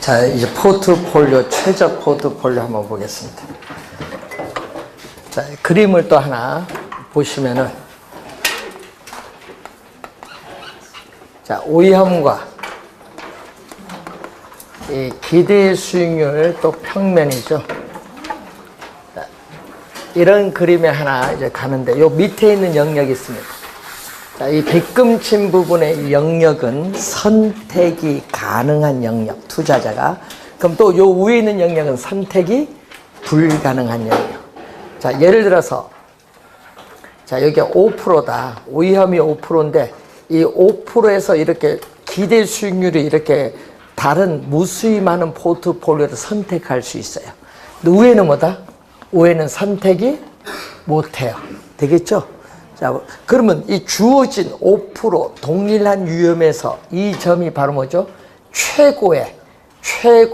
자, 이제 포트폴리오, 최저 포트폴리오 한번 보겠습니다. 자, 그림을 또 하나 보시면은, 자, 오이함과 이 기대 수익률 또 평면이죠. 자, 이런 그림에 하나 이제 가는데, 요 밑에 있는 영역이 있습니다. 자, 이 빗금친 부분의 영역은 선택이 가능한 영역, 투자자가. 그럼 또 요 위에 있는 영역은 선택이 불가능한 영역. 자, 예를 들어서, 자, 여기가 5%다. 오이함이 5%인데, 이 5%에서 이렇게 기대 수익률이 이렇게 다른 무수히 많은 포트폴리오를 선택할 수 있어요. 근데 위에는 뭐다? 위에는 선택이 못해요. 되겠죠? 자, 그러면 이 주어진 5% 동일한 위험에서 이 점이 바로 뭐죠? 최고의,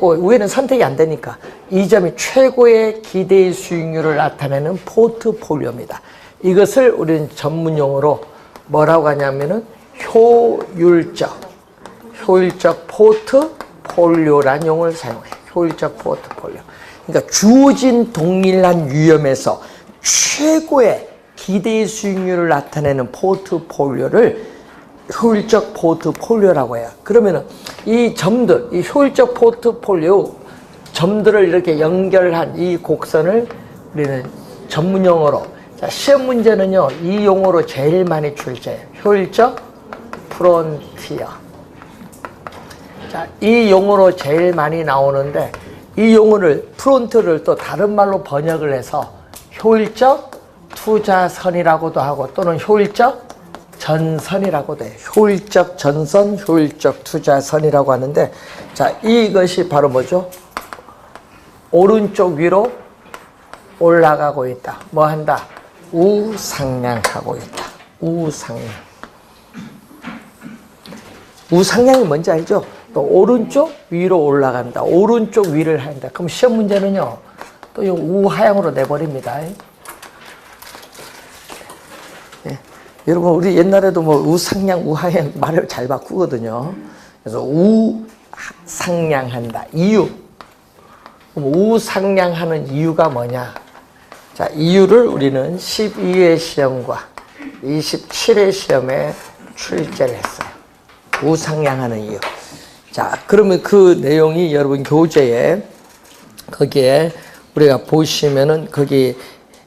위에는 선택이 안 되니까 이 점이 최고의 기대의 수익률을 나타내는 포트폴리오입니다. 이것을 우리는 전문용어로 뭐라고 하냐면은 효율적 포트폴리오라는 용어를 사용해요. 효율적 포트폴리오. 그러니까 주어진 동일한 위험에서 최고의 기대의 수익률을 나타내는 포트폴리오를 효율적 포트폴리오라고 해요. 그러면은 이 점들, 이 효율적 포트폴리오 점들을 이렇게 연결한 이 곡선을 우리는 전문용어로, 자, 시험 문제는요, 이 용어로 제일 많이 출제해요. 효율적 프론티어. 자, 이 용어로 제일 많이 나오는데, 이 용어를, 프론트를 또 다른 말로 번역을 해서 효율적 투자선이라고도 하고 또는 효율적 전선이라고도 해요. 효율적 전선, 효율적 투자선이라고 하는데, 자, 이것이 바로 뭐죠? 오른쪽 위로 올라가고 있다. 뭐 한다? 우상향하고 있다. 우상향이 뭔지 알죠? 또 오른쪽 위로 올라간다. 오른쪽 위를 한다. 그럼 시험 문제는요, 또 이 우하향으로 내버립니다. 예. 여러분, 우리 옛날에도 뭐 우상향, 우하향 말을 잘 바꾸거든요. 그래서 우상향한다. 이유. 그럼 우상향하는 이유가 뭐냐? 자, 이유를 우리는 12회 시험과 27회 시험에 출제를 했어요. 우상향하는 이유. 자, 그러면 그 내용이 여러분 교재에, 거기에 우리가 보시면은 거기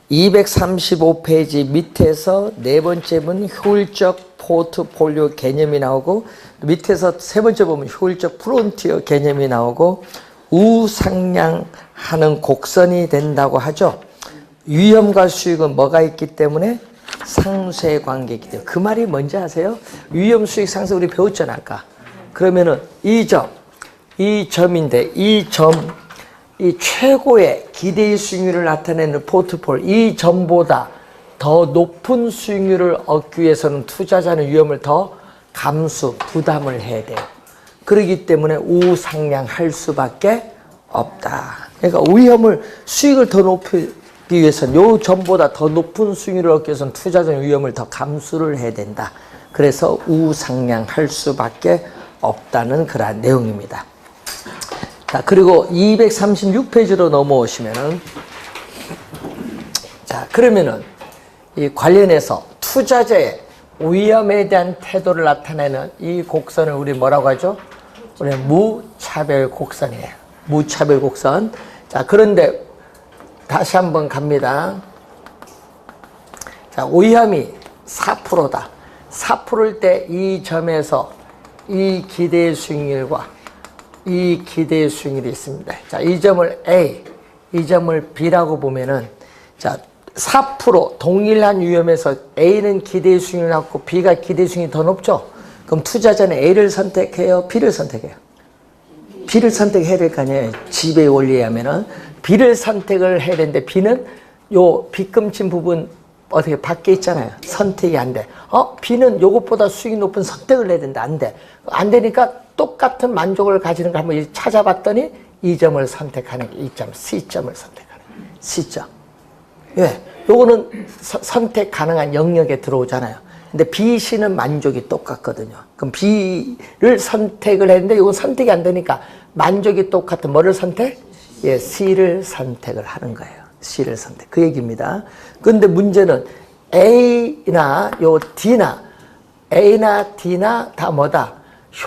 235페이지 밑에서 네 번째 문 효율적 포트폴리오 개념이 나오고, 밑에서 세 번째 보면 효율적 프론티어 개념이 나오고, 우상향하는 곡선이 된다고 하죠. 위험과 수익은 뭐가 있기 때문에? 상쇄 관계이기 때문에. 그 말이 뭔지 아세요? 위험, 수익, 상쇄 우리 배웠잖아, 아까. 그러면은 이 점인데, 이 최고의 기대의 수익률을 나타내는 포트폴리오, 이 점보다 더 높은 수익률을 얻기 위해서는 투자자는 위험을 더 부담을 해야 돼요. 그렇기 때문에 우상향할 수밖에 없다. 그러니까 수익을 더 높이기 위해서는 요 점보다 더 높은 수익률을 얻기 위해서는 투자자는 위험을 더 감수를 해야 된다. 그래서 우상향할 수밖에 없다는 그러한 내용입니다. 자, 그리고 236페이지로 넘어오시면은, 자, 그러면은 이 관련해서 투자자의 위험에 대한 태도를 나타내는 이 곡선을 우리 뭐라고 하죠? 우리 무차별 곡선이에요. 무차별 곡선. 자, 그런데 다시 한번 갑니다. 자, 위험이 4%다. 4%일 때 이 점에서 이 기대의 수익률과 이 기대의 수익률이 있습니다. 자, 이 점을 A, 이 점을 B라고 보면은, 자, 4% 동일한 위험에서 A는 기대의 수익률이 낮고 B가 기대의 수익률이 더 높죠? 그럼 투자자는 A를 선택해요? B를 선택해요? B를 선택해야 될 거 아니에요? 지배의 원리에 의하면은. B를 선택을 해야 되는데, B는 요 빗금친 부분 어떻게 밖에 있잖아요. 선택이 안 돼. B는 요것보다 수익이 높은 선택을 해야 되는데 안 돼. 안 되니까 똑같은 만족을 가지는 걸 한번 찾아봤더니 이 점을 선택하는 게 이 점, C점을 선택하는 거예요. C점. 왜? 요거는 선택 가능한 영역에 들어오잖아요. 근데 B, C는 만족이 똑같거든요. 그럼 B를 선택을 했는데 이건 선택이 안 되니까 만족이 똑같은 뭐를 선택? 예, C를 선택을 하는 거예요. C를 선택. 그 얘기입니다. 근데 문제는 A나 요 D나 D나 다 뭐다?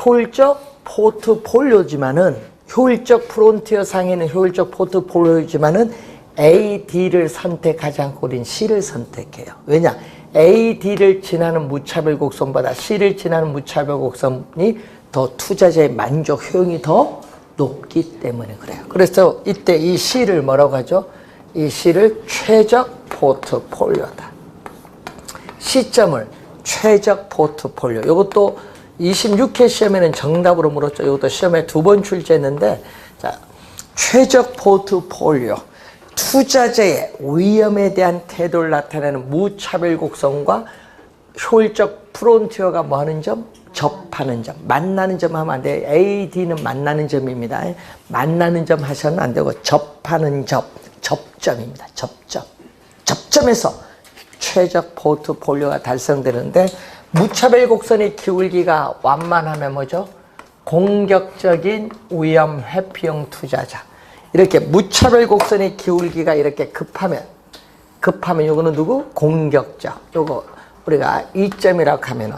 효율적 포트폴리오지만은 효율적 프론티어 상에는 효율적 포트폴리오지만은 A, D를 선택하지 않고 우린 C를 선택해요. 왜냐? A, D를 지나는 무차별 곡선보다 C를 지나는 무차별 곡선이 더 투자자의 만족 효용이 더 높기 때문에 그래요. 그래서 이때 이 C를 뭐라고 하죠? 이 C를 최적 포트폴리오다. C점을 최적 포트폴리오. 이것도 26회 시험에는 정답으로 물었죠. 이것도 시험에 2번 출제했는데, 자, 최적 포트폴리오. 투자자의 위험에 대한 태도를 나타내는 무차별 곡선과 효율적 프론티어가 뭐 하는 점? 접하는 점. 만나는 점 하면 안 돼요. A, D는 만나는 점입니다. 만나는 점 하셔는 안 되고, 접하는 점. 접점입니다. 접점. 접점에서 최적 포트폴리오가 달성되는데, 무차별 곡선의 기울기가 완만하면 뭐죠? 공격적인 위험 회피형 투자자. 이렇게 무차별 곡선의 기울기가 이렇게 급하면 요거는 누구? 공격적. 요거 우리가 2점이라고 하면은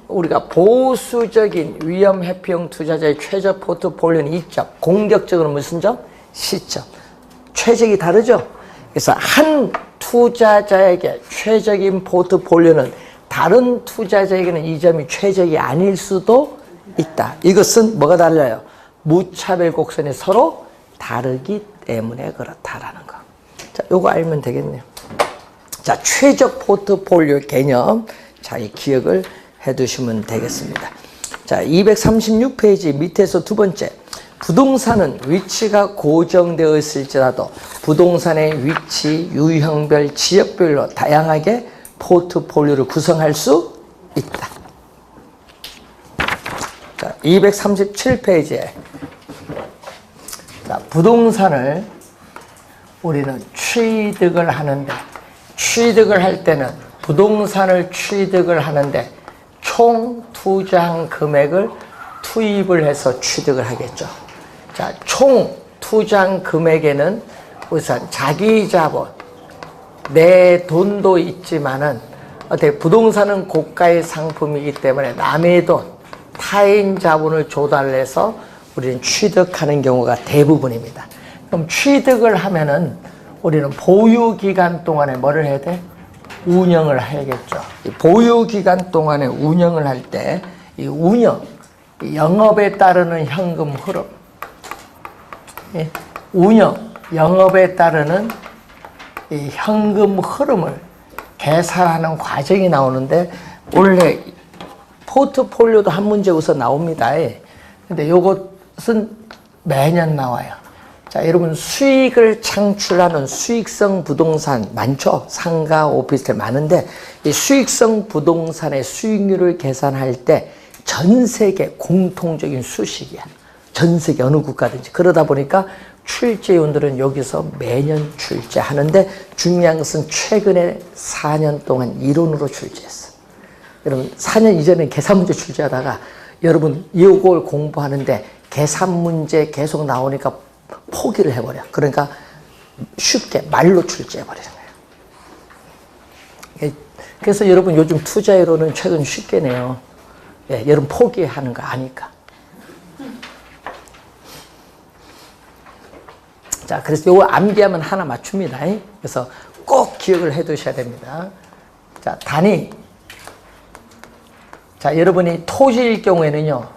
우리가 보수적인 위험 회피형 투자자의 최적 포트폴리오는 2점. 공격적으로는 무슨 점? C점. 최적이 다르죠? 그래서 한 투자자에게 최적인 포트폴리오는 다른 투자자에게는 이 점이 최적이 아닐 수도 있다. 이것은 뭐가 달라요? 무차별 곡선이 서로 다르기 때문에 그렇다라는 거. 자, 요거 알면 되겠네요. 자, 최적 포트폴리오 개념. 자, 이 기억을 해 두시면 되겠습니다. 자, 236페이지 밑에서 두 번째. 부동산은 위치가 고정되어 있을지라도 부동산의 위치, 유형별, 지역별로 다양하게 포트폴리오를 구성할 수 있다. 자, 237페이지에 자, 부동산을 우리는 취득을 하는데, 취득을 할 때는 부동산을 취득을 하는데 총 투자한 금액을 투입을 해서 취득을 하겠죠. 자, 총 투자한 금액에는 우선 자기 자본, 내 돈도 있지만은 어떻게 부동산은 고가의 상품이기 때문에 남의 돈, 타인 자본을 조달해서 우리는 취득하는 경우가 대부분입니다. 그럼 취득을 하면은 우리는 보유 기간 동안에 뭐를 해야 돼? 운영을 해야겠죠. 이 보유 기간 동안에 운영을 할 때 이 운영, 영업에 따르는 현금 흐름, 운영, 영업에 따르는 이 현금 흐름을 계산하는 과정이 나오는데, 원래 포트폴리오도 한 문제 우선 나옵니다. 근데 이것은 매년 나와요. 자, 여러분 수익을 창출하는 수익성 부동산 많죠? 상가, 오피스텔 많은데 이 수익성 부동산의 수익률을 계산할 때 전 세계 공통적인 수식이야. 전 세계 어느 국가든지. 그러다 보니까 출제위원들은 여기서 매년 출제하는데 중요한 것은 최근에 4년 동안 이론으로 출제했어. 여러분 4년 이전에 계산 문제 출제하다가 여러분 이걸 공부하는데 계산 문제 계속 나오니까 포기를 해버려. 그러니까 쉽게 말로 출제해버리는 거예요. 그래서 여러분 요즘 투자이론은 최근 쉽게 내요. 예, 여러분 포기하는 거 아니까. 자, 그래서 요거 암기하면 하나 맞춥니다. 그래서 꼭 기억을 해 두셔야 됩니다. 자, 단위. 자, 여러분이 토지일 경우에는요,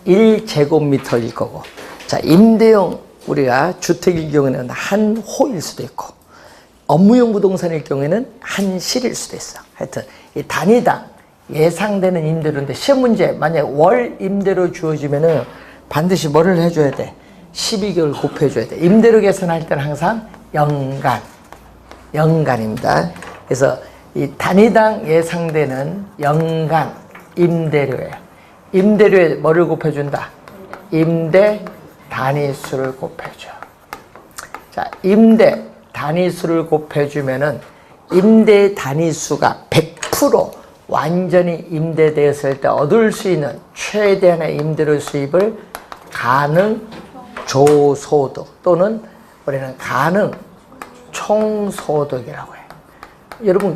1제곱미터일 거고, 자, 임대용 우리가 주택일 경우에는 한 호일 수도 있고, 업무용 부동산일 경우에는 한 실일 수도 있어. 하여튼, 이 단위당 예상되는 임대료인데, 시험 문제, 만약에 월 임대료 주어지면은 반드시 뭐를 해줘야 돼? 12개월 곱해줘야 돼. 임대료 계산할 때는 항상 연간입니다. 그래서 이 단위당 예상되는 연간 임대료예요. 임대료에 뭐를 곱해준다? 임대 단위수를 곱해줘. 자, 임대 단위수를 곱해주면은 임대 단위수가 100% 완전히 임대되었을 때 얻을 수 있는 최대한의 임대료 수입을 가능 조소득 또는 우리는 가능 총소득이라고 해요. 여러분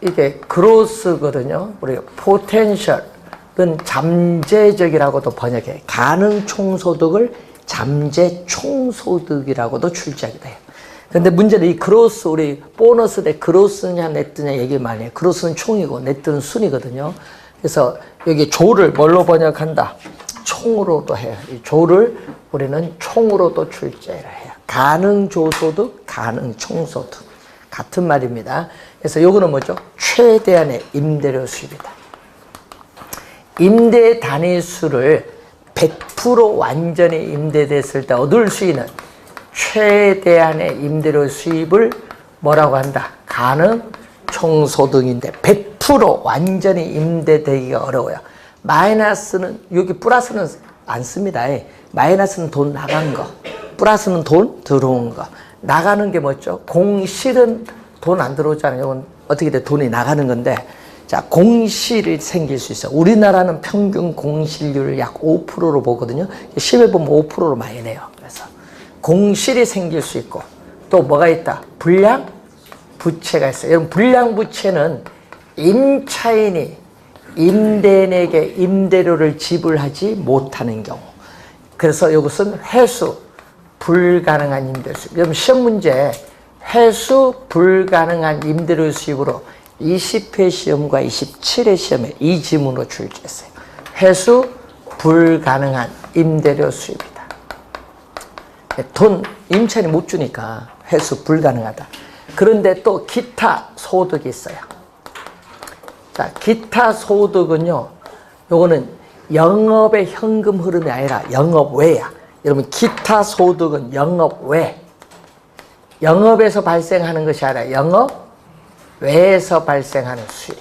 이게 그로스거든요. 우리가 포텐셜은 잠재적이라고도 번역해요. 가능 총소득을 잠재 총소득이라고도 출제하기도 해요. 근데 문제는 이 그로스, 우리 보너스 대 그로스냐 네트냐 얘기 많이 해요. 그로스는 총이고 네트는 순이거든요. 그래서 여기 조를 뭘로 번역한다? 총으로도 해요. 이 조를 우리는 총으로도 출제를 해요. 가능 조소득, 가능 총소득. 같은 말입니다. 그래서 요거는 뭐죠? 최대한의 임대료 수입이다. 임대 단위수를 100% 완전히 임대됐을 때 얻을 수 있는 최대한의 임대료 수입을 뭐라고 한다? 가능 총소득인데 100% 완전히 임대되기가 어려워요. 마이너스는, 여기 플러스는 안 씁니다. 마이너스는 돈 나간 거, 플러스는 돈 들어온 거. 나가는 게 뭐죠? 공실은 돈 안 들어오잖아요. 이건 어떻게 돼? 돈이 나가는 건데, 자, 공실이 생길 수 있어요. 우리나라는 평균 공실률을 약 5%로 보거든요. 시험에 보면 5%로 많이 내요. 그래서 공실이 생길 수 있고, 또 뭐가 있다? 불량 부채가 있어요. 여러분, 불량 부채는 임차인이 임대인에게 임대료를 지불하지 못하는 경우. 그래서 이것은 회수 불가능한 임대료 수입. 여러분, 시험 문제 회수 불가능한 임대료 수입으로 20회 시험과 27회 시험에 이 지문으로 출제했어요. 회수 불가능한 임대료 수입이다. 돈 임차인이 못 주니까 회수 불가능하다. 그런데 또 기타 소득이 있어요. 자, 기타 소득은요, 요거는 영업의 현금 흐름이 아니라 영업 외야. 여러분, 기타 소득은 영업 외. 영업에서 발생하는 것이 아니라 영업 외에서 발생하는 수입.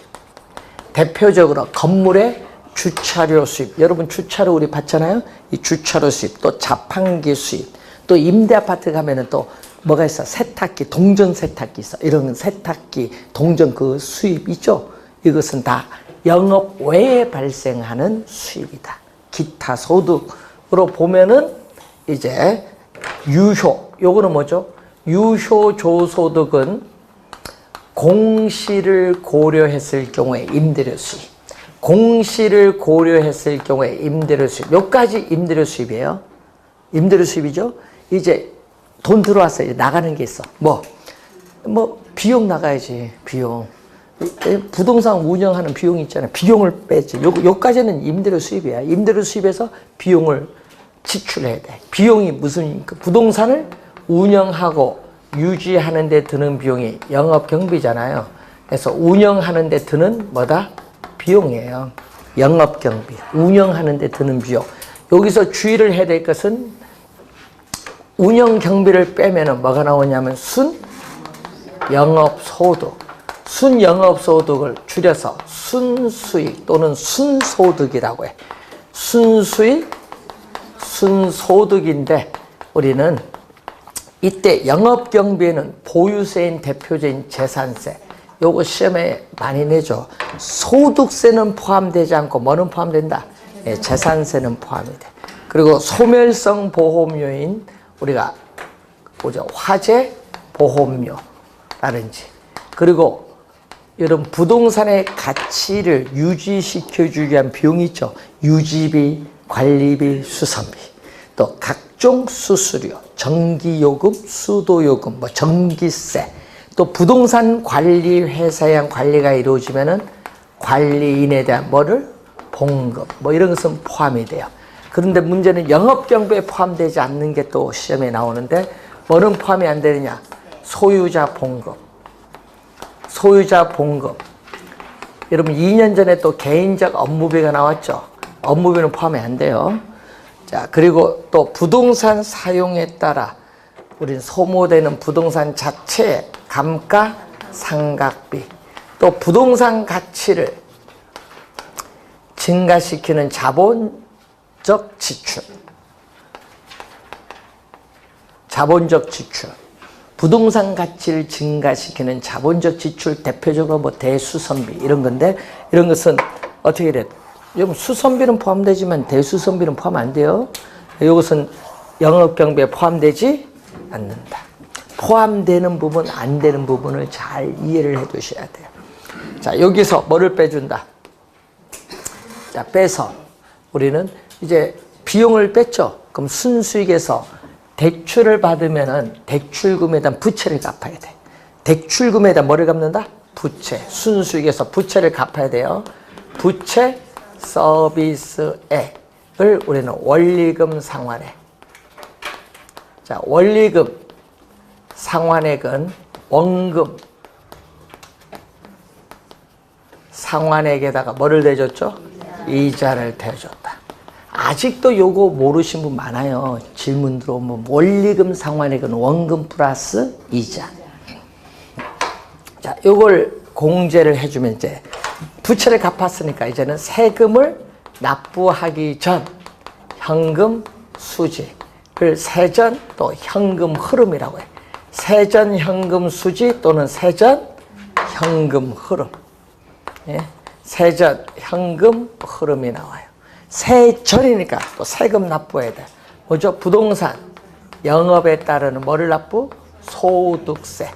대표적으로 건물의 주차료 수입. 여러분, 주차료 우리 받잖아요? 이 주차료 수입, 또 자판기 수입, 또 임대 아파트 가면은 또 뭐가 있어? 세탁기, 동전 세탁기 있어. 이런 세탁기, 동전 그 수입 있죠? 이것은 다 영업 외에 발생하는 수입이다. 기타 소득으로 보면은 이제 유효, 요거는 뭐죠? 유효 조소득은 공시를 고려했을 경우에 임대료 수입, 공시를 고려했을 경우에 임대료 수입. 몇 가지 임대료 수입이에요? 임대료 수입이죠? 이제 돈 들어왔어요. 이제 나가는 게 있어. 뭐 비용 나가야지. 비용. 부동산 운영하는 비용이 있잖아요. 비용을 빼지. 요까지는 임대료 수입이야. 임대료 수입에서 비용을 지출해야 돼. 비용이 무슨, 부동산을 운영하고 유지하는 데 드는 비용이 영업 경비잖아요. 그래서 운영하는 데 드는 뭐다? 비용이에요. 영업 경비. 운영하는 데 드는 비용. 여기서 주의를 해야 될 것은 운영 경비를 빼면은 뭐가 나오냐면 순 영업 소득. 순 영업 소득을 줄여서 순수익 또는 순소득이라고 해. 순수익, 순소득인데 우리는 이때 영업경비에는 보유세인 대표적인 재산세, 요거 시험에 많이 내죠. 소득세는 포함되지 않고 뭐는 포함된다? 재산세는 포함이 돼. 그리고 소멸성 보험료인 우리가 뭐죠? 화재 보험료라든지, 그리고 여러분 부동산의 가치를 유지시켜주기 위한 비용이 있죠. 유지비, 관리비, 수선비, 또 각종 수수료, 전기요금, 수도요금, 뭐 전기세, 또 부동산 관리 회사에 의한 관리가 이루어지면은 관리인에 대한 뭐를 봉급, 뭐 이런 것은 포함이 돼요. 그런데 문제는 영업경비에 포함되지 않는 게 또 시험에 나오는데 뭐는 포함이 안 되느냐? 소유자 봉급. 소유자 봉급. 여러분 2년 전에 또 개인적 업무비가 나왔죠. 업무비는 포함이 안 돼요. 자, 그리고 또 부동산 사용에 따라 우린 소모되는 부동산 자체의 감가 상각비, 또 부동산 가치를 증가시키는 자본적 지출. 자본적 지출. 부동산 가치를 증가시키는 자본적 지출, 대표적으로 뭐 대수선비 이런 건데, 이런 것은 어떻게 돼? 여러분 수선비는 포함되지만 대수선비는 포함 안 돼요. 이것은 영업경비에 포함되지 않는다. 포함되는 부분, 안 되는 부분을 잘 이해를 해 두셔야 돼요. 자, 여기서 뭐를 빼준다? 자, 빼서 우리는 이제 비용을 뺐죠. 그럼 순수익에서 대출을 받으면은 대출금에 대한 부채를 갚아야 돼. 대출금에 대한 뭐를 갚는다? 부채. 순수익에서 부채를 갚아야 돼요. 부채 서비스액을 우리는 원리금 상환액. 자, 원리금 상환액은 원금 상환액에다가 뭐를 대줬죠? 이자를 대줬다. 아직도 요거 모르신 분 많아요. 질문 들어오면 원리금 상환액은 원금 플러스 이자. 자, 요걸 공제를 해주면 이제 부채를 갚았으니까 이제는 세금을 납부하기 전 현금 수지를 세전 또 현금 흐름이라고 해요. 세전 현금 수지 또는 세전 현금 흐름. 예? 세전 현금 흐름이 나와요. 세전이니까 또 세금 납부해야 돼. 뭐죠? 부동산 영업에 따르는 뭐를 납부? 소득세.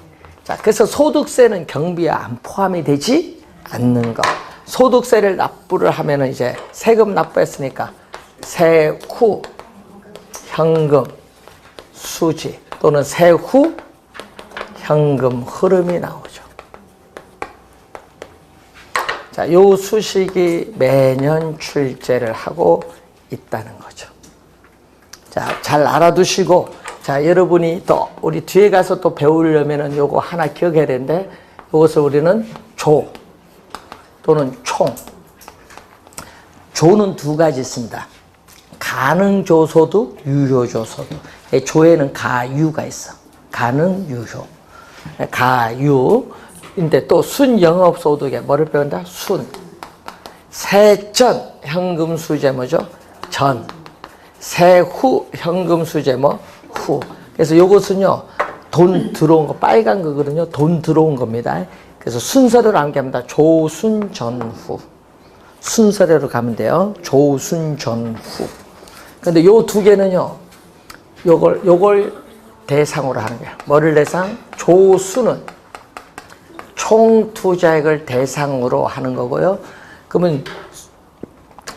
자, 그래서 소득세는 경비에 안 포함이 되지 않는 거. 소득세를 납부를 하면은 이제 세금 납부했으니까 세후 현금 수지 또는 세후 현금 흐름이 나오죠. 자, 요 수식이 매년 출제를 하고 있다는 거죠. 자, 잘 알아두시고, 자, 여러분이 또 우리 뒤에 가서 또 배우려면은 요거 하나 기억해야 되는데, 요것을 우리는 조 또는 총. 조는 두 가지 있습니다. 가능조소득, 유효조소득. 조에는 가유가 있어. 가능, 유효. 가유. 근데 또 순영업소득에 뭐를 배운다? 순. 세전 현금수재 뭐죠? 전. 세후 현금수재 뭐? 후. 그래서 요것은요, 돈 들어온 거, 빨간 거거든요. 돈 들어온 겁니다. 그래서 순서대로 암기합니다. 조순 전후. 순서대로 가면 돼요. 조순 전후. 근데 요 두 개는요, 요걸 대상으로 하는 거야. 뭐를 대상? 조순은 총 투자액을 대상으로 하는 거고요. 그러면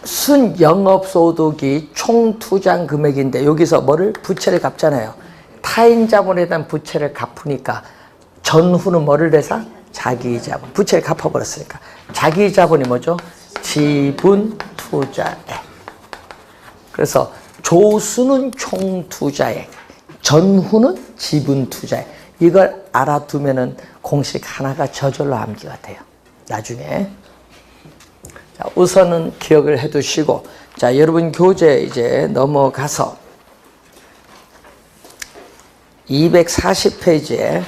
순영업소득이 총 투자 금액인데 여기서 뭐를? 부채를 갚잖아요. 타인 자본에 대한 부채를 갚으니까 전후는 뭐를 대상? 자기 자본. 부채를 갚아버렸으니까. 자기 자본이 뭐죠? 지분 투자액. 그래서 조수는 총 투자액, 전후는 지분 투자액. 이걸 알아두면은 공식 하나가 저절로 암기가 돼요. 나중에. 자, 우선은 기억을 해 두시고, 자, 여러분 교재 이제 넘어가서 240페이지에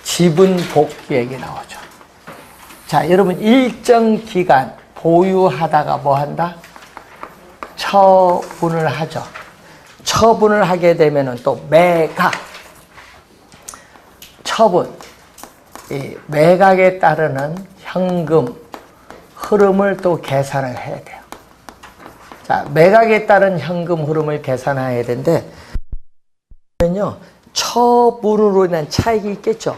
지분 복귀액이 나오죠. 자, 여러분 일정 기간 보유하다가 뭐 한다? 처분을 하죠. 처분을 하게 되면은 또 매각. 처분, 이 매각에 따르는 현금 흐름을 또 계산을 해야 돼요. 자, 매각에 따른 현금 흐름을 계산해야 되는데, 처분으로 인한 차익이 있겠죠.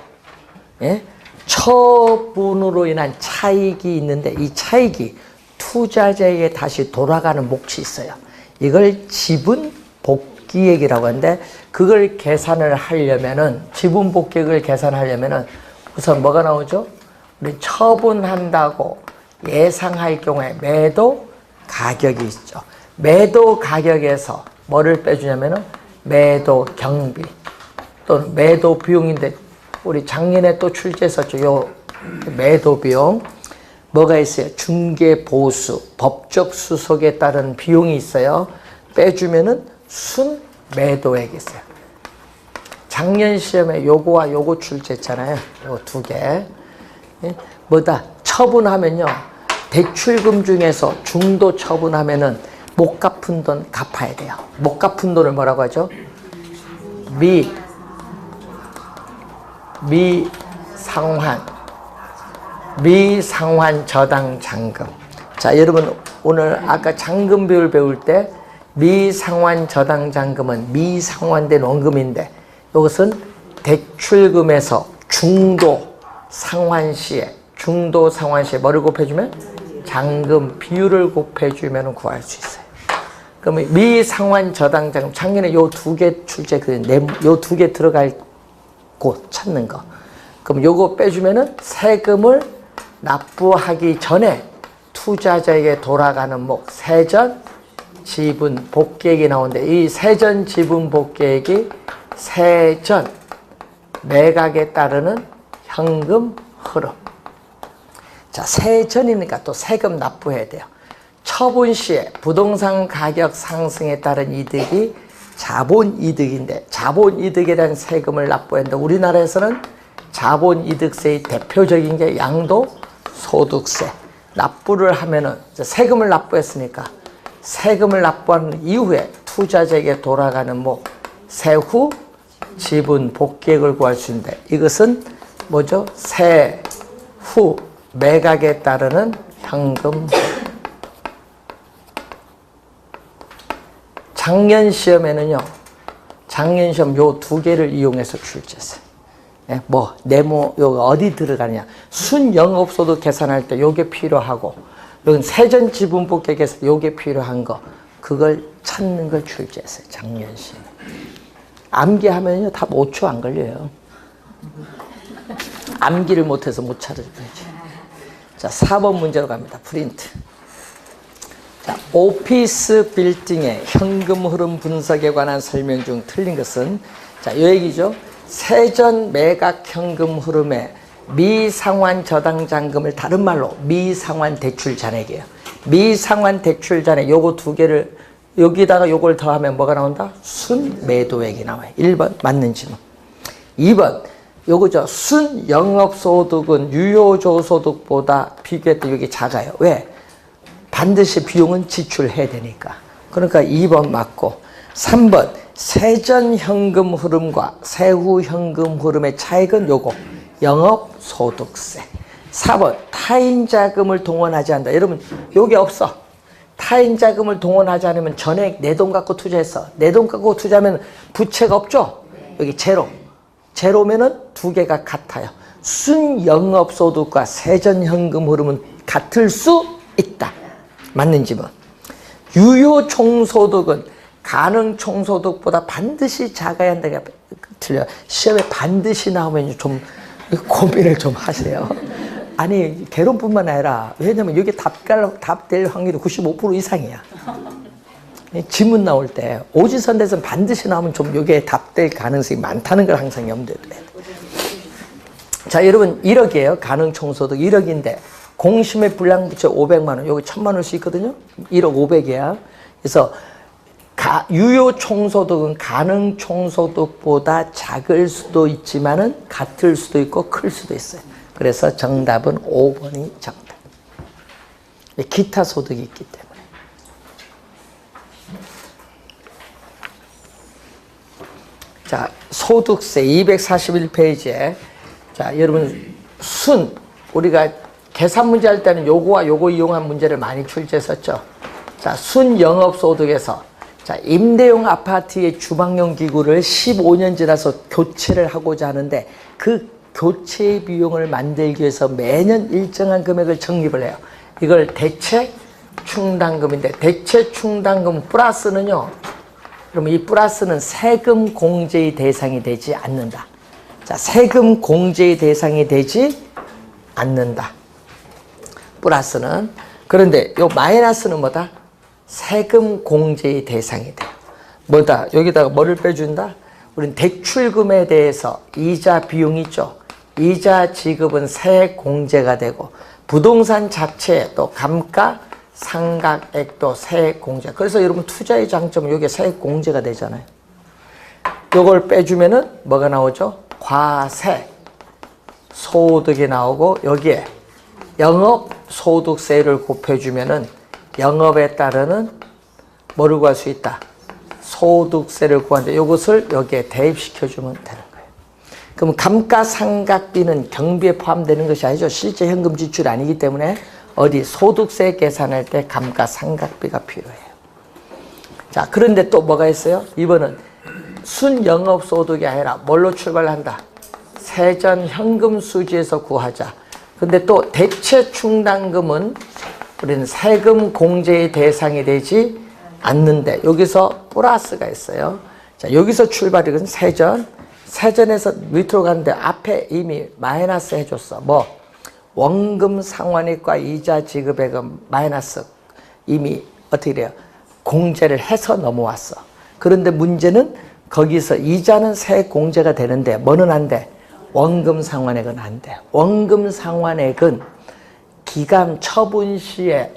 예? 처분으로 인한 차익이 있는데 이 차익이 투자자에게 다시 돌아가는 몫이 있어요. 이걸 지분 복귀액이라고 하는데, 그걸 계산을 하려면은, 지분 복귀액을 계산하려면은 우선 뭐가 나오죠? 우리 처분한다고 예상할 경우에 매도 가격이 있죠. 매도 가격에서 뭐를 빼주냐면은 매도 경비 또는 매도 비용인데, 우리 작년에 또 출제했었죠. 요 매도 비용. 뭐가 있어요? 중개 보수, 법적 수속에 따른 비용이 있어요. 빼주면은 순 매도액이 있어요. 작년 시험에 요거와 요거 출제했잖아요. 요 두 개. 예? 뭐다? 처분하면요, 대출금 중에서 중도 처분하면은 못 갚은 돈 갚아야 돼요. 못 갚은 돈을 뭐라고 하죠? 미상환 저당 잔금. 자, 여러분 오늘 아까 잔금 비율 배울 때 미상환 저당 잔금은 미상환된 원금인데 이것은 대출금에서 중도 상환 시에 뭐를 곱해주면 잔금 비율을 곱해주면 구할 수 있어요. 그러면 미상환 저당 잔금 작년에 요 두 개 출제 요 두 개 들어갈 곳 찾는 거. 그럼 요거 빼주면은 세금을 납부하기 전에 투자자에게 돌아가는 목 세전 지분 복계액이 나오는데 이 세전 지분 복계액이 세전 매각에 따르는 현금 흐름. 자, 세전이니까 또 세금 납부해야 돼요. 처분 시에 부동산 가격 상승에 따른 이득이 자본이득인데 자본이득에 대한 세금을 납부했는데 우리나라에서는 자본이득세의 대표적인 게 양도소득세. 납부를 하면은 세금을 납부했으니까 세금을 납부한 이후에 투자자에게 돌아가는 뭐 세후 지분 복계액을 구할 수 있는데 이것은 뭐죠? 세후 매각에 따르는 현금. 작년 시험에는요, 작년 시험 요 두 개를 이용해서 출제했어요. 예, 뭐, 네모, 요 어디 들어가느냐. 순영업소득 계산할 때 요게 필요하고, 여긴 세전지분복계획에서 요게 필요한 거, 그걸 찾는 걸 출제했어요. 작년 시험. 암기하면요, 다 5초 안 걸려요. 암기를 못해서 못 찾아줘야지. 자, 4번 문제로 갑니다. 프린트. 자, 오피스 빌딩의 현금 흐름 분석에 관한 설명 중 틀린 것은 자, 이 얘기죠. 세전 매각 현금 흐름에 미상환 저당 잔금을 다른 말로 미상환 대출 잔액이에요. 미상환 대출 잔액 요거 두 개를 여기다가 요걸 더하면 뭐가 나온다? 순매도액이 나와요. 1번 맞는 질문. 2번 요거죠. 순영업소득은 유효조소득보다 비교했을 때 여기 작아요. 왜? 반드시 비용은 지출해야 되니까. 그러니까 2번 맞고 3번 세전 현금 흐름과 세후 현금 흐름의 차익은 요거 영업소득세. 4번 타인 자금을 동원하지 않는다. 여러분 요게 없어. 타인 자금을 동원하지 않으면 전액 내 돈 갖고 투자했어. 내 돈 갖고 투자하면 부채가 없죠. 여기 제로. 제로면은 두 개가 같아요. 순영업소득과 세전현금 흐름은 같을 수 있다. 맞는 질문. 유효총소득은 가능총소득보다 반드시 작아야 한다가 틀려요. 시험에 반드시 나오면 좀 고민을 좀 하세요. 아니 개론뿐만 아니라 왜냐면 여기 답 될 확률이 95% 이상이야. 지문 나올 때 오지선대에서 반드시 나오면 좀 여기에 답될 가능성이 많다는 걸 항상 염두에 둬야 돼. 자, 여러분 1억이에요. 가능총소득 1억인데 공심의 불량부채 500만 원, 여기 1000만 원씩 있거든요. 1억 500이야. 그래서 유효총소득은 가능총소득보다 작을 수도 있지만은 같을 수도 있고 클 수도 있어요. 그래서 정답은 5번이 정답. 기타 소득이 있기 때문에. 자, 소득세 241페이지에 자, 여러분 우리가 계산 문제 할 때는 요거와 요거 이용한 문제를 많이 출제했었죠. 자, 순영업소득에서 자, 임대용 아파트의 주방용 기구를 15년 지나서 교체를 하고자 하는데 그 교체 비용을 만들기 위해서 매년 일정한 금액을 적립을 해요. 이걸 대체 충당금인데 대체 충당금 플러스는요. 그러면 이 플러스는 세금 공제의 대상이 되지 않는다. 자, 세금 공제의 대상이 되지 않는다. 플러스는. 그런데 요 마이너스는 뭐다? 세금 공제의 대상이 돼요. 뭐다? 여기다가 뭐를 빼준다? 우린 대출금에 대해서 이자 비용이 있죠. 이자 지급은 세액 공제가 되고 부동산 자체 또 감가 상각액도 세액 공제. 그래서 여러분 투자의 장점은 여기에 세액 공제가 되잖아요. 요걸 빼주면은 뭐가 나오죠? 과세 소득이 나오고 여기에 영업소득세를 곱해주면은 영업에 따르는 뭐를 구할 수 있다? 소득세를 구하는데 이것을 여기에 대입시켜주면 되는 거예요. 그럼 감가상각비는 경비에 포함되는 것이 아니죠. 실제 현금 지출이 아니기 때문에 어디 소득세 계산할 때 감가상각비가 필요해요. 자, 그런데 또 뭐가 있어요? 이번은 순영업소득이 아니라 뭘로 출발한다? 세전 현금 수지에서 구하자. 근데 또 대체 충당금은 우리는 세금 공제의 대상이 되지 않는데 여기서 플러스가 있어요. 자, 여기서 출발이건 세전에서 밑으로 가는데 앞에 이미 마이너스 해줬어. 뭐 원금 상환액과 이자 지급액은 마이너스 이미 어떻게 돼요? 공제를 해서 넘어왔어. 그런데 문제는 거기서 이자는 세 공제가 되는데 뭐는 안 돼? 원금 상환액은 안 돼. 원금 상환액은 기간 처분 시에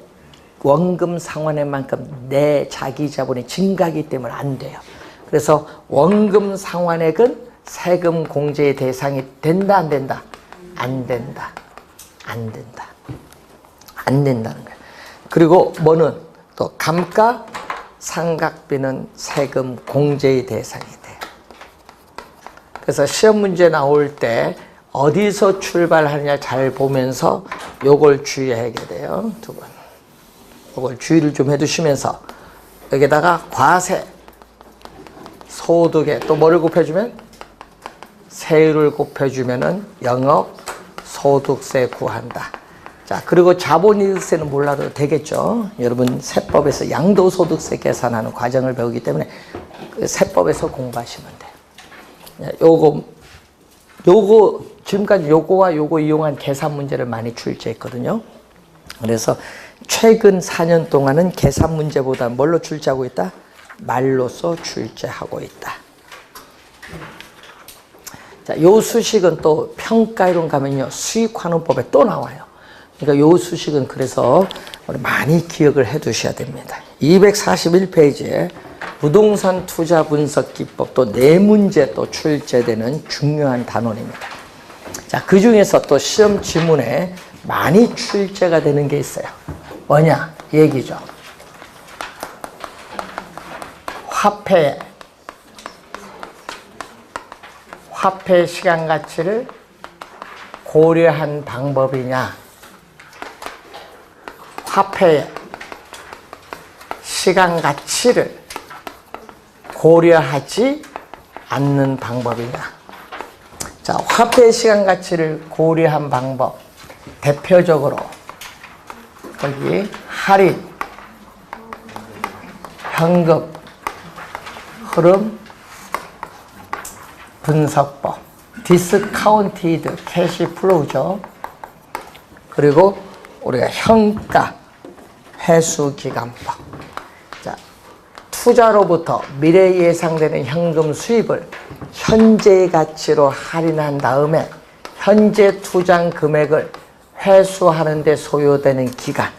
원금 상환액만큼 내 자기 자본이 증가하기 때문에 안 돼요. 그래서 원금 상환액은 세금 공제의 대상이 된다, 안 된다? 안 된다. 안 된다. 안 된다는 거예요. 그리고 뭐는 또 감가상각비는 세금 공제의 대상이 돼요. 그래서 시험 문제 나올 때 어디서 출발하느냐 잘 보면서 요걸 주의하게 돼요. 두 번. 요걸 주의를 좀 해두시면서 여기다가 과세, 소득에 또 뭐를 곱해주면? 세율을 곱해주면은 영업 소득세 구한다. 자, 그리고 자본이득세는 몰라도 되겠죠. 여러분 세법에서 양도소득세 계산하는 과정을 배우기 때문에 그 세법에서 공부하시면 돼요. 요거 지금까지 요거와 요거 이용한 계산 문제를 많이 출제했거든요. 그래서 최근 4년 동안은 계산 문제보다 뭘로 출제하고 있다? 말로써 출제하고 있다. 자, 요 수식은 또 평가이론 가면요 수익환원법에 또 나와요. 그러니까 요 수식은 그래서 우리 많이 기억을 해 두셔야 됩니다. 241페이지에 부동산 투자 분석 기법 또 4문제 또 출제되는 중요한 단원입니다. 자, 그 중에서 또 시험 지문에 많이 출제가 되는 게 있어요. 뭐냐? 얘기죠. 화폐 시간 가치를 고려한 방법이냐? 화폐의 시간 가치를 고려하지 않는 방법이냐? 자, 화폐의 시간 가치를 고려한 방법. 대표적으로 여기 할인, 현금, 흐름, 분석법, 디스카운티드 캐시 플로우죠. 그리고 우리가 현가, 회수기간법. 자, 투자로부터 미래 예상되는 현금 수입을 현재 가치로 할인한 다음에 현재 투자 금액을 회수하는 데 소요되는 기간,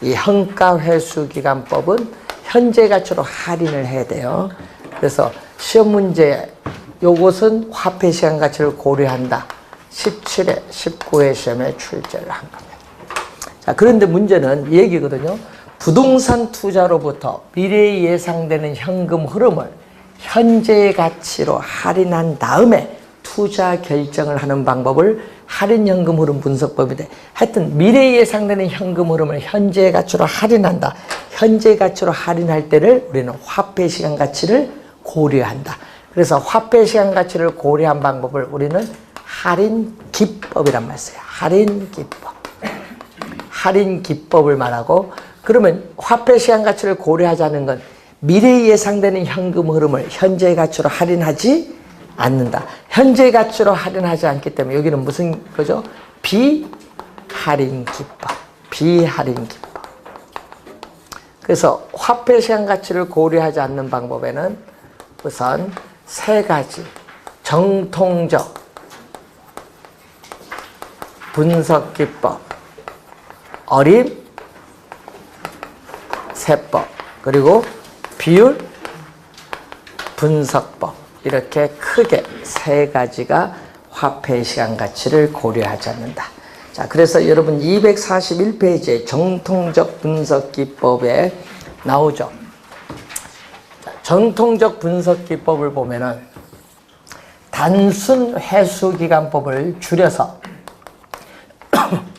이 현가회수기간법은 현재 가치로 할인을 해야 돼요. 그래서 시험 문제 요것은 화폐 시간 가치를 고려한다. 17회, 19회 시험에 출제를 한 겁니다. 자, 그런데 문제는 이 얘기거든요. 부동산 투자로부터 미래에 예상되는 현금 흐름을 현재의 가치로 할인한 다음에 투자 결정을 하는 방법을 할인 현금 흐름 분석법인데, 하여튼 미래에 예상되는 현금 흐름을 현재의 가치로 할인한다. 현재의 가치로 할인할 때를 우리는 화폐 시간 가치를 고려한다. 그래서 화폐 시간 가치를 고려한 방법을 우리는 할인 기법이란 말을 써요. 할인 기법. 할인 기법을 말하고, 그러면 화폐 시간 가치를 고려하자는 건 미래에 예상되는 현금 흐름을 현재의 가치로 할인하지 않는다. 현재 가치로 할인하지 않기 때문에 여기는 무슨 거죠? 비할인 기법. 비할인 기법. 그래서 화폐 시간 가치를 고려하지 않는 방법에는 우선 세 가지 정통적 분석 기법, 어림, 세법, 그리고 비율 분석법, 이렇게 크게 세 가지가 화폐 시간 가치를 고려하지 않는다. 자, 그래서 여러분 241페이지에 정통적 분석 기법에 나오죠. 자, 정통적 분석 기법을 보면은 단순 회수기간법을 줄여서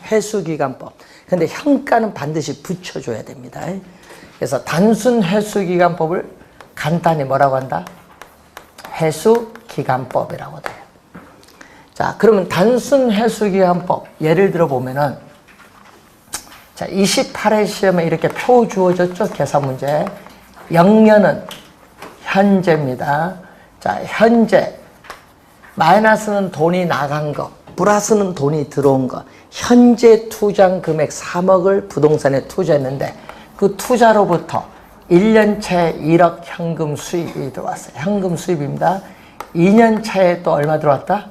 회수기간법. 근데 현가는 반드시 붙여줘야 됩니다. 그래서 단순 회수기간법을 간단히 뭐라고 한다? 회수기간법이라고 돼요. 자, 그러면 단순 회수기간법 예를 들어 보면은 자, 28회 시험에 이렇게 표 주어졌죠? 계산 문제. 영년은 현재입니다. 자, 현재. 마이너스는 돈이 나간 거, 플러스는 돈이 들어온 거. 현재 투자 금액 3억을 부동산에 투자했는데 그 투자로부터 1년차에 1억 현금 수입이 들어왔어요. 현금 수입입니다. 2년차에 또 얼마 들어왔다?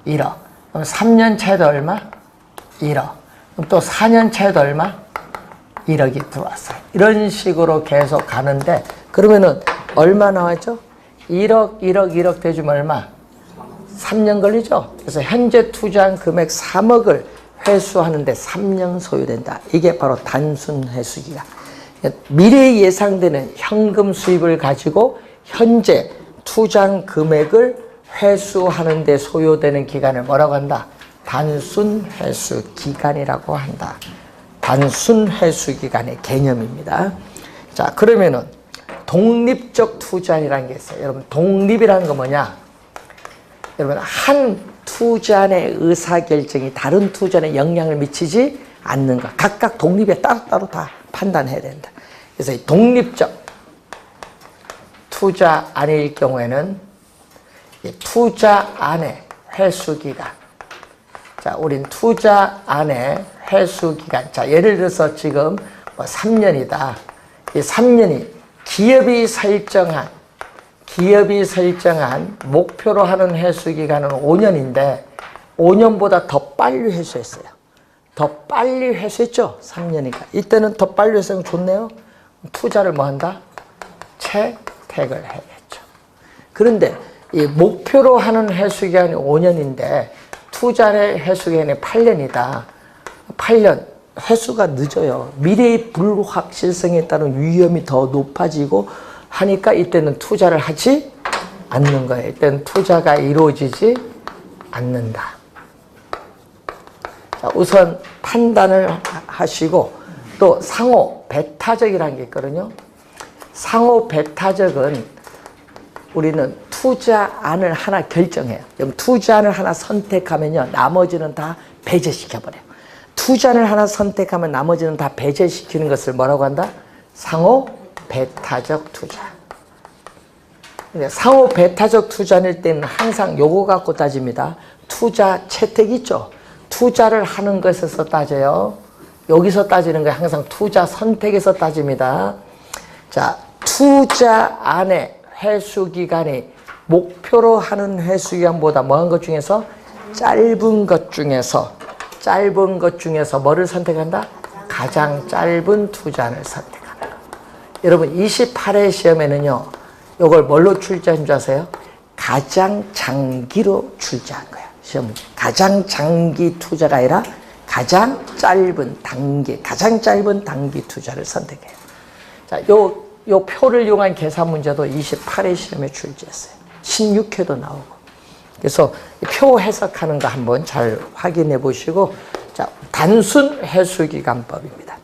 1억. 그럼 3년차에도 얼마? 1억. 그럼 또 4년차에도 얼마? 1억이 들어왔어요. 이런 식으로 계속 가는데 그러면은 얼마 나왔죠? 1억, 1억, 1억 대주면 얼마? 3년 걸리죠? 그래서 현재 투자한 금액 3억을 회수하는데 3년 소요된다. 이게 바로 단순 회수기간. 미래에 예상되는 현금 수입을 가지고 현재 투자한 금액을 회수하는 데 소요되는 기간을 뭐라고 한다? 단순 회수 기간이라고 한다. 단순 회수 기간의 개념입니다. 자, 그러면은 독립적 투자이라는 게 있어요. 여러분, 독립이라는 건 뭐냐? 여러분, 한 투자의 의사결정이 다른 투자에 영향을 미치지 않는 것. 각각 독립에 따로따로 다 판단해야 된다. 그래서 이 독립적 투자 아닐 경우에는 투자 안에 회수기간. 자, 우린 투자 안에 회수기간. 자, 예를 들어서 지금 뭐 3년이다. 이 3년이 기업이 설정한 목표로 하는 회수기간은 5년인데 5년보다 더 빨리 회수했어요. 더 빨리 회수했죠? 3년이니까. 이때는 더 빨리 회수하면 좋네요. 투자를 뭐 한다? 채택을 해야겠죠. 그런데 이 목표로 하는 회수기간이 5년인데 투자의 회수기간이 8년이다. 8년. 회수가 늦어요. 미래의 불확실성에 따른 위험이 더 높아지고 하니까 이때는 투자를 하지 않는 거예요. 이때는 투자가 이루어지지 않는다. 자, 우선 판단을 하시고 또 상호 배타적이라는 게 있거든요. 상호 배타적은 우리는 투자안을 하나 결정해요. 투자안을 하나 선택하면요, 나머지는 다 배제시켜버려요. 투자를 하나 선택하면 나머지는 다 배제시키는 것을 뭐라고 한다? 상호 배타적 투자. 상호 배타적 투자일 때는 항상 요거 갖고 따집니다. 투자 채택 있죠? 투자를 하는 것에서 따져요. 여기서 따지는 거예요. 항상 투자 선택에서 따집니다. 자, 투자 안에 회수기간이 목표로 하는 회수기간보다 뭐한 것 중에서 짧은 것 중에서 뭐를 선택한다? 가장 짧은 투자를 선택한다. 여러분, 28회 시험에는요, 이걸 뭘로 출제한 줄 아세요? 가장 장기로 출제한 거예요. 시험 문제. 가장 장기 투자가 아니라 가장 짧은 단기 투자를 선택해요. 자, 요 표를 이용한 계산 문제도 28회 시험에 출제했어요. 16회도 나오고. 그래서 표 해석하는 거 한번 잘 확인해 보시고, 자, 단순 회수기간법입니다.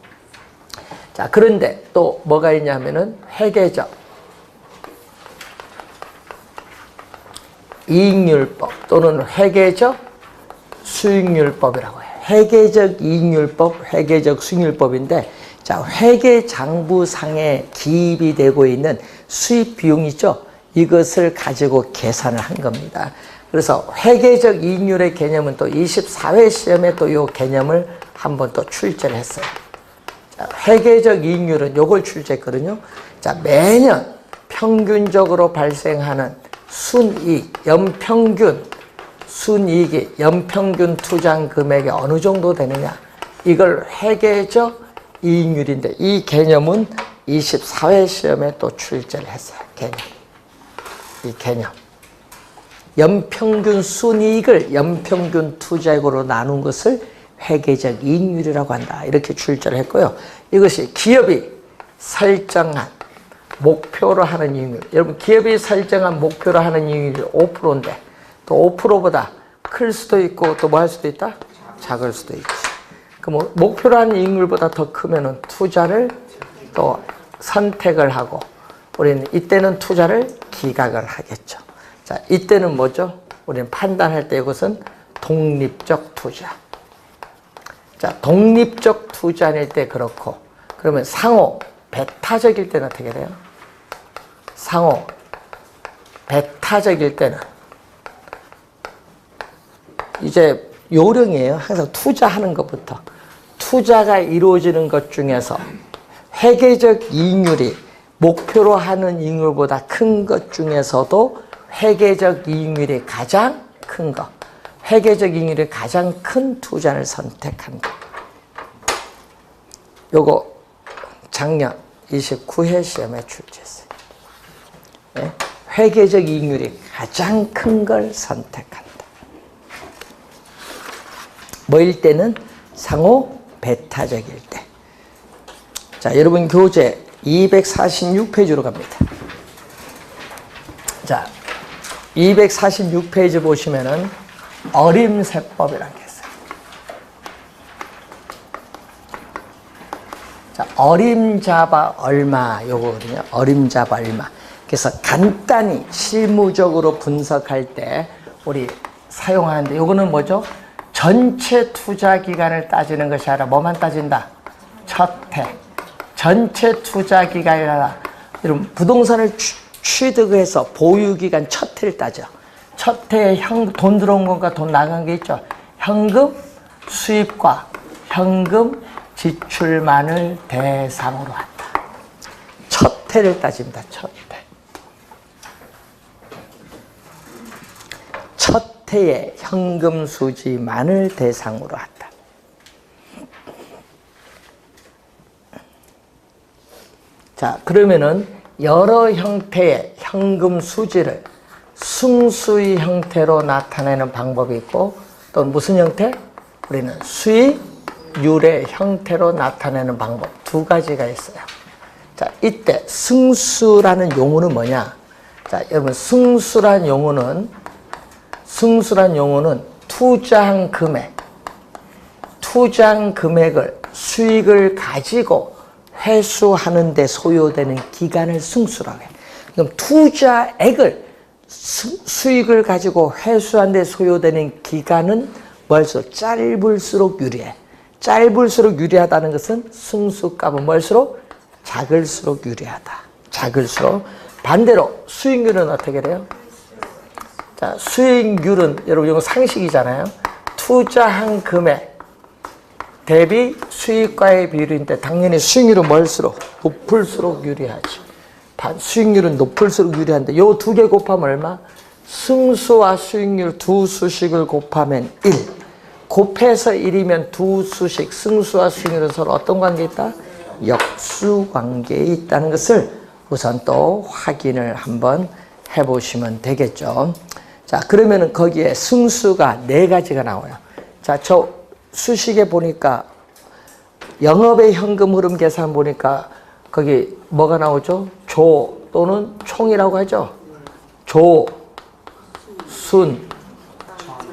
자, 그런데 또 뭐가 있냐면은 회계적 이익률법 또는 회계적 수익률법이라고 해요. 회계적 이익률법, 회계적 수익률법인데, 자, 회계장부상에 기입이 되고 있는 수입 비용 있죠? 이것을 가지고 계산을 한 겁니다. 그래서 회계적 이익률의 개념은 또 24회 시험에 또 이 개념을 한번 또 출제를 했어요. 자, 회계적 이익률은 요걸 출제했거든요. 자, 매년 평균적으로 발생하는 순이익, 연평균 순이익이 연평균 투자 금액이 어느 정도 되느냐, 이걸 회계적 이익률인데 이 개념은 24회 시험에 또 출제를 했어요. 이 개념. 연평균 순이익을 연평균 투자액으로 나눈 것을 회계적 이익률이라고 한다. 이렇게 출제를 했고요. 이것이 기업이 설정한 목표로 하는 이익률. 여러분, 기업이 설정한 목표로 하는 이익률이 5%인데 또 5%보다 클 수도 있고 또 뭐 할 수도 있다? 작을 수도 있지. 그럼 목표로 하는 이익률보다 더 크면은 투자를 또 선택을 하고 우리는 이때는 투자를 기각을 하겠죠. 자, 이때는 뭐죠? 우리는 판단할 때 이것은 독립적 투자. 자, 독립적 투자일 때 그렇고 그러면 상호 배타적일 때는 어떻게 돼요? 상호 배타적일 때는 이제 요령이에요. 항상 투자하는 것부터. 투자가 이루어지는 것 중에서 회계적 이익률이 목표로 하는 이익률보다 큰 것 중에서도 회계적 이익률이 가장 큰 것. 회계적 이익률이 가장 큰 투자를 선택한다. 요거 작년 29회 시험에 출제했어요. 네? 회계적 이익률이 가장 큰 걸 선택한다. 뭐일 때는 상호 배타적일 때. 자, 여러분 교재 246페이지로 갑니다. 자, 246페이지 보시면은 어림세법이라는 게 있어요. 자, 어림잡아 얼마 요거거든요. 어림잡아 얼마. 그래서 간단히 실무적으로 분석할 때 우리 사용하는데 요거는 뭐죠? 전체 투자 기간을 따지는 것이 아니라 뭐만 따진다? 첫 해. 전체 투자 기간이 아니라 여러분 부동산을 취득해서 보유 기간 첫 해를 따져. 첫 해에 돈 들어온 것과 돈 나간 게 있죠. 현금 수입과 현금 지출만을 대상으로 한다. 첫 해를 따집니다. 첫 해. 첫 해의 현금 수지만을 대상으로 한다. 자, 그러면은 여러 형태의 현금 수지를 승수의 형태로 나타내는 방법이 있고 또 무슨 형태? 우리는 수익률의 형태로 나타내는 방법 두 가지가 있어요. 자, 이때 승수라는 용어는 뭐냐? 자, 여러분 승수란 용어는 투자한 금액을 수익을 가지고 회수하는 데 소요되는 기간을 승수라고 해요. 그럼 투자액을 수익을 가지고 회수하는 데 소요되는 기간은 뭘수록 짧을수록 유리해. 짧을수록 유리하다는 것은 승수값은 뭘수록 작을수록 유리하다. 작을수록. 반대로 수익률은 어떻게 돼요? 자, 수익률은 여러분 이거 상식이잖아요. 투자한 금액 대비 수익과의 비율인데 당연히 수익률은 뭘수록 높을수록 유리하지. 수익률은 높을수록 유리한데 요 두 개 곱하면 얼마? 승수와 수익률 두 수식을 곱하면 1. 곱해서 1이면 두 수식 승수와 수익률은 서로 어떤 관계에 있다? 역수 관계에 있다는 것을 우선 또 확인을 한번 해보시면 되겠죠. 자, 그러면은 거기에 승수가 4가지가 나와요. 자, 저 수식에 보니까 영업의 현금 흐름 계산 보니까 거기 뭐가 나오죠? 조 또는 총이라고 하죠. 조, 순,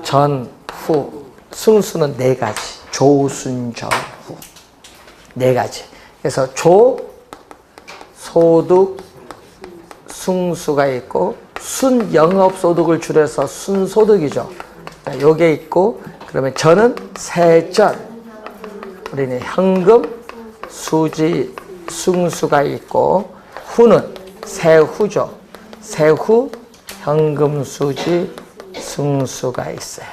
전, 후. 승수는 4가지. 조, 순, 전, 후. 4가지. 그래서 조, 소득, 승수가 있고 순 영업소득을 줄여서 순소득이죠. 자, 요게 있고 그러면 전은 세전. 우리는 현금, 수지, 승수가 있고 후는 세후죠. 세후, 현금, 수지, 승수가 있어요.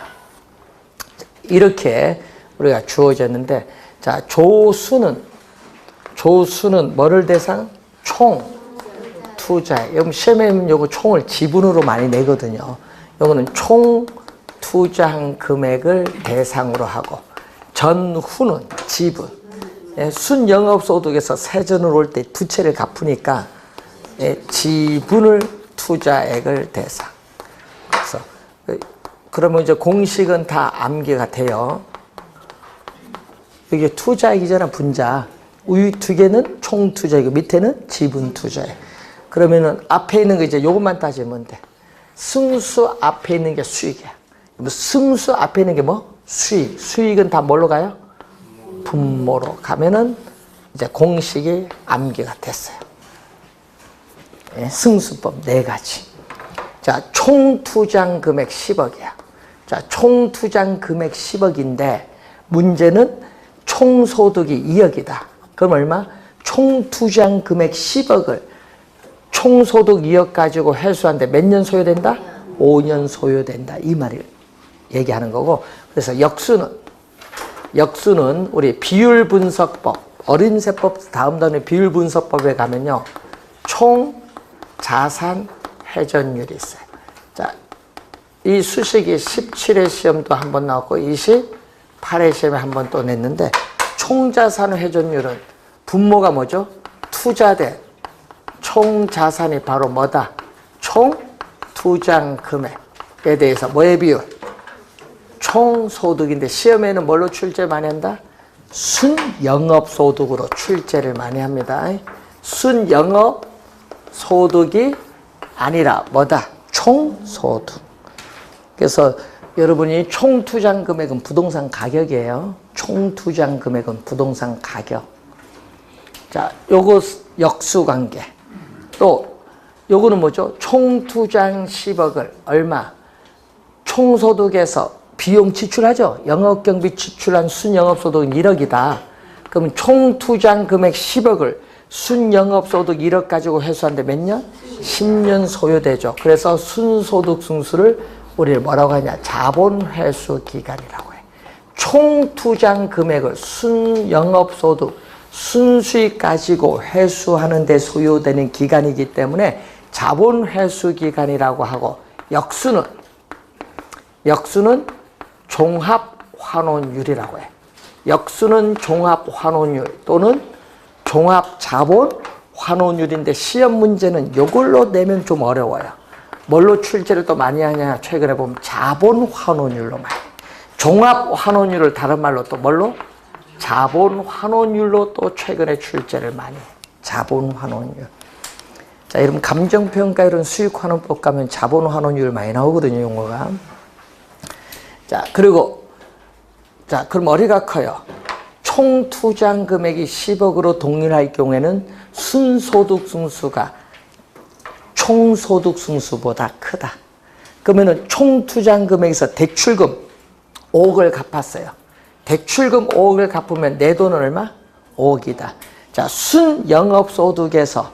이렇게 우리가 주어졌는데 자, 조수는 뭐를 대상? 총, 투자. 여러분 시험에 요거 총을 지분으로 많이 내거든요. 요거는 총 투자한 금액을 대상으로 하고 전후는 지분. 순영업소득에서 세전으로 올 때 부채를 갚으니까 지분을 투자액을 대상. 그래서 그러면 이제 공식은 다 암기가 돼요. 이게 투자액이잖아, 분자. 위 두 개는 총투자이고 밑에는 지분투자액. 그러면은 앞에 있는 거 이제 요것만 따지면 돼. 승수 앞에 있는 게 수익이야. 승수 앞에 있는 게 뭐? 수익. 수익은 다 뭘로 가요? 분모로 가면은 이제 공식이 암기가 됐어요. 예, 승수법 4가지. 자, 총 투자한 금액 10억이야. 자, 총 투자한 금액 10억인데 문제는 총 소득이 2억이다. 그럼 얼마? 총 투자한 금액 10억을 총 소득 2억 가지고 회수하는데 몇 년 소요된다? 5년 소요된다. 이 말을 얘기하는 거고. 그래서 역수는 우리 비율 분석법, 어림세법 다음 단계 비율 분석법에 가면요. 총 자산 회전율이 있어요. 자, 이 수식이 17회 시험도 한 번 나왔고 28회 시험에 한 번 또 냈는데 총자산 회전율은 분모가 뭐죠? 투자된 총 자산이 바로 뭐다? 총 투자한 금액에 대해서 뭐의 비율? 총 소득인데 시험에는 뭘로 출제 많이 한다? 순영업 소득으로 출제를 많이 합니다. 순영업 소득이 아니라 뭐다? 총소득. 그래서 여러분이 총투자한 금액은 부동산 가격이에요. 총투자한 금액은 부동산 가격. 자, 요거 역수관계. 또 요거는 뭐죠? 총투자한 10억을 얼마? 총소득에서 비용 지출하죠. 영업경비 지출한 순영업소득은 1억이다. 그러면 총투자한 금액 10억을 순영업소득 1억 가지고 회수하는데 몇 년? 10년 소요되죠. 그래서 순소득 승수를 우리를 뭐라고 하냐? 자본회수기간이라고 해. 총투자한 금액을 순영업소득, 순수익 가지고 회수하는 데 소요되는 기간이기 때문에 자본회수기간이라고 하고, 역수는 종합환원율이라고 해. 역수는 종합환원율 또는 종합자본환원율인데 시험 문제는 이걸로 내면 좀 어려워요. 뭘로 출제를 또 많이 하냐? 최근에 보면 자본환원율로 많이. 종합환원율을 다른 말로 또 뭘로? 자본환원율로 또 최근에 출제를 많이 해. 자본환원율. 자, 여러분 감정평가 이런 수익환원법 가면 자본환원율 많이 나오거든요, 용어가. 자, 그리고 자, 그럼 어디가 커요? 총 투자한 금액이 10억으로 동일할 경우에는 순소득 승수가 총소득 승수보다 크다. 그러면은 총 투자한 금액에서 대출금 5억을 갚았어요. 대출금 5억을 갚으면 내 돈은 얼마? 5억이다. 자, 순영업소득에서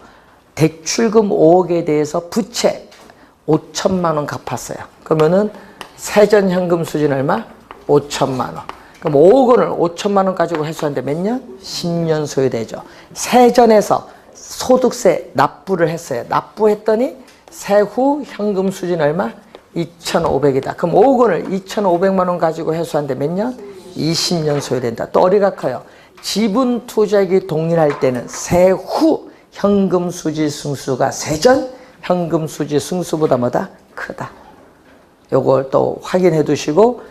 대출금 5억에 대해서 부채 5천만 원 갚았어요. 그러면은 세전현금 수준 얼마? 5천만 원. 그럼 5억 원을 5천만 원 가지고 회수하는데 몇 년? 10년 소요되죠. 세전에서 소득세 납부를 했어요. 납부했더니 세후 현금 수준 얼마? 2,500이다. 그럼 5억 원을 2,500만 원 가지고 회수하는데 몇 년? 20년 소요된다. 또 어디가 커요? 지분 투자액이 동일할 때는 세후 현금 수지 승수가 세전 현금 수지 승수보다 뭐다? 크다. 요걸 또 확인해 두시고,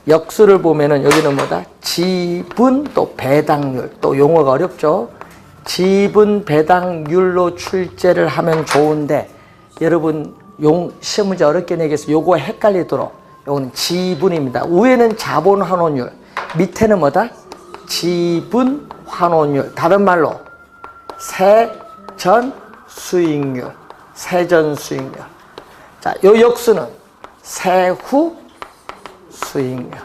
역수를 보면은 여기는 뭐다? 지분 또 배당률. 또 용어가 어렵죠? 지분 배당률로 출제를 하면 좋은데, 여러분 시험 문제 어렵게 내겠어. 요거 헷갈리도록. 요거는 지분입니다. 위에는 자본환원율, 밑에는 뭐다? 지분환원율. 다른 말로 세전수익률. 세전수익률. 자, 요 역수는 세후 수익률.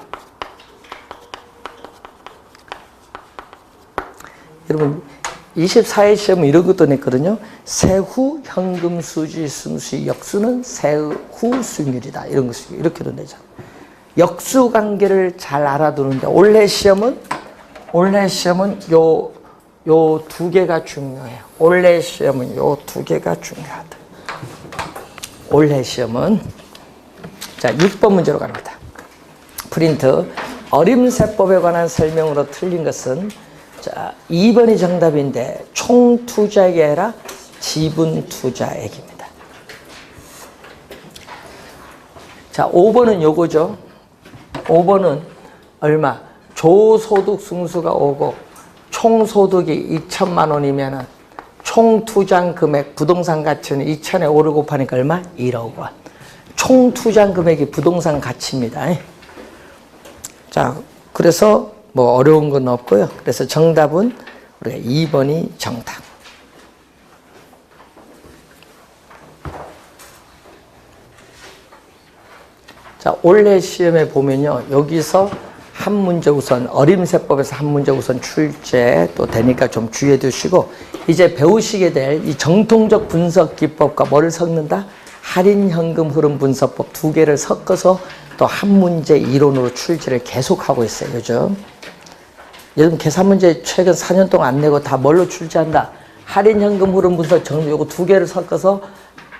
여러분 24회 시험은 이런 것도 냈거든요. 세후 현금 수지 승수의 역수는 세후 수익률이다. 이런 것이 이렇게도 내죠. 역수 관계를 잘 알아두는데 올해 시험은 요 두 개가 중요해요. 올해 시험은 요 두 개가 중요하다. 올해 시험은 자 6번 문제로 갑니다. 프린트. 어림세법에 관한 설명으로 틀린 것은 자 2번이 정답인데 총투자액이 아니라 지분투자액입니다. 자 5번은 요거죠. 5번은 얼마? 조소득 승수가 오고 총소득이 2천만 원이면은 총 투자한 금액 부동산 가치는 2천에 5를 곱하니까 얼마? 1억 원. 총 투자한 금액이 부동산 가치입니다. 자, 그래서 뭐 어려운 건 없고요. 그래서 정답은 우리가 2번이 정답. 자, 올해 시험에 보면요. 여기서 한 문제 우선, 어림세법에서 한 문제 우선 출제 또 되니까 좀 주의해 두시고, 이제 배우시게 될 이 정통적 분석 기법과 뭐를 섞는다? 할인현금 흐름 분석법 두 개를 섞어서 또 한 문제 이론으로 출제를 계속하고 있어요, 요즘. 요즘 계산 문제 최근 4년 동안 안 내고 다 뭘로 출제한다? 할인현금 흐름 분석 정도 요거 두 개를 섞어서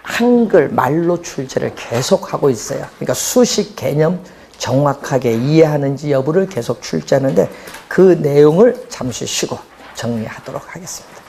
한글 말로 출제를 계속하고 있어요. 그러니까 수식 개념 정확하게 이해하는지 여부를 계속 출제하는데 그 내용을 잠시 쉬고 정리하도록 하겠습니다.